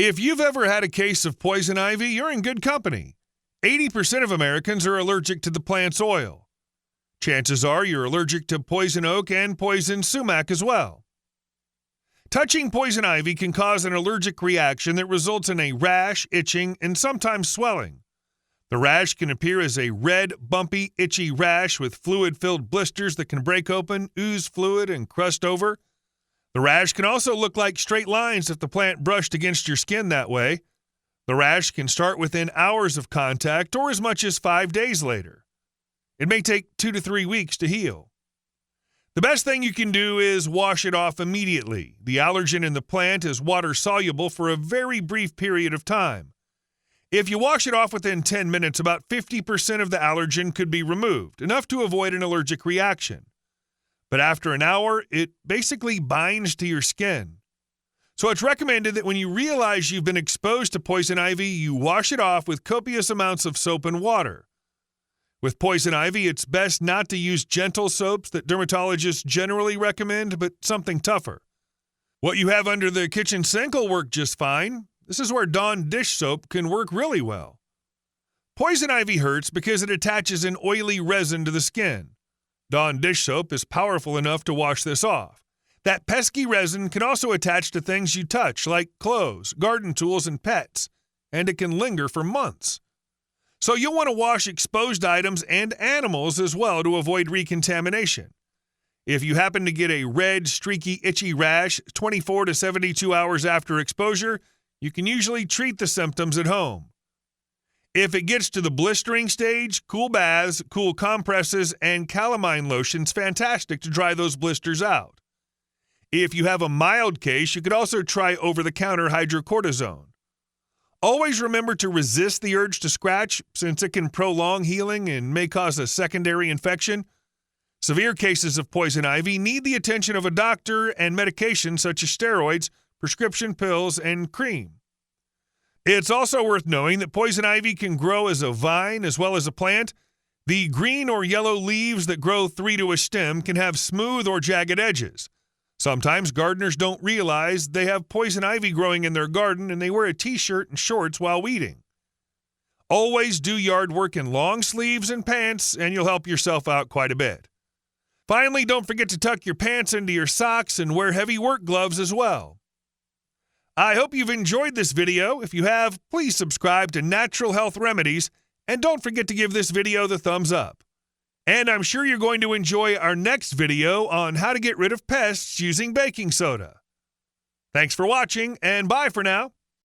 If you've ever had a case of poison ivy, you're in good company. 80% of Americans are allergic to the plant's oil. Chances are you're allergic to poison oak and poison sumac as well. Touching poison ivy can cause an allergic reaction that results in a rash, itching, and sometimes swelling. The rash can appear as a red, bumpy, itchy rash with fluid-filled blisters that can break open, ooze fluid, and crust over. The rash can also look like straight lines if the plant brushed against your skin that way. The rash can start within hours of contact or as much as 5 days later. It may take 2 to 3 weeks to heal. The best thing you can do is wash it off immediately. The allergen in the plant is water-soluble for a very brief period of time. If you wash it off within 10 minutes, about 50% of the allergen could be removed, enough to avoid an allergic reaction. But after an hour, it basically binds to your skin. So it's recommended that when you realize you've been exposed to poison ivy, you wash it off with copious amounts of soap and water. With poison ivy, it's best not to use gentle soaps that dermatologists generally recommend, but something tougher. What you have under the kitchen sink will work just fine. This is where Dawn dish soap can work really well. Poison ivy hurts because it attaches an oily resin to the skin. Dawn dish soap is powerful enough to wash this off. That pesky resin can also attach to things you touch, like clothes, garden tools, and pets, and it can linger for months. So you'll want to wash exposed items and animals as well to avoid recontamination. If you happen to get a red, streaky, itchy rash 24 to 72 hours after exposure, you can usually treat the symptoms at home. If it gets to the blistering stage, cool baths, cool compresses, and calamine lotion's fantastic to dry those blisters out. If you have a mild case, you could also try over-the-counter hydrocortisone. Always remember to resist the urge to scratch, since it can prolong healing and may cause a secondary infection. Severe cases of poison ivy need the attention of a doctor and medication such as steroids, prescription pills, and cream. It's also worth knowing that poison ivy can grow as a vine as well as a plant. The green or yellow leaves that grow 3 to a stem can have smooth or jagged edges. Sometimes gardeners don't realize they have poison ivy growing in their garden and they wear a t-shirt and shorts while weeding. Always do yard work in long sleeves and pants and you'll help yourself out quite a bit. Finally, don't forget to tuck your pants into your socks and wear heavy work gloves as well. I hope you've enjoyed this video. If you have, please subscribe to Natural Health Remedies and don't forget to give this video the thumbs up. And I'm sure you're going to enjoy our next video on how to get rid of pests using baking soda. Thanks for watching and bye for now.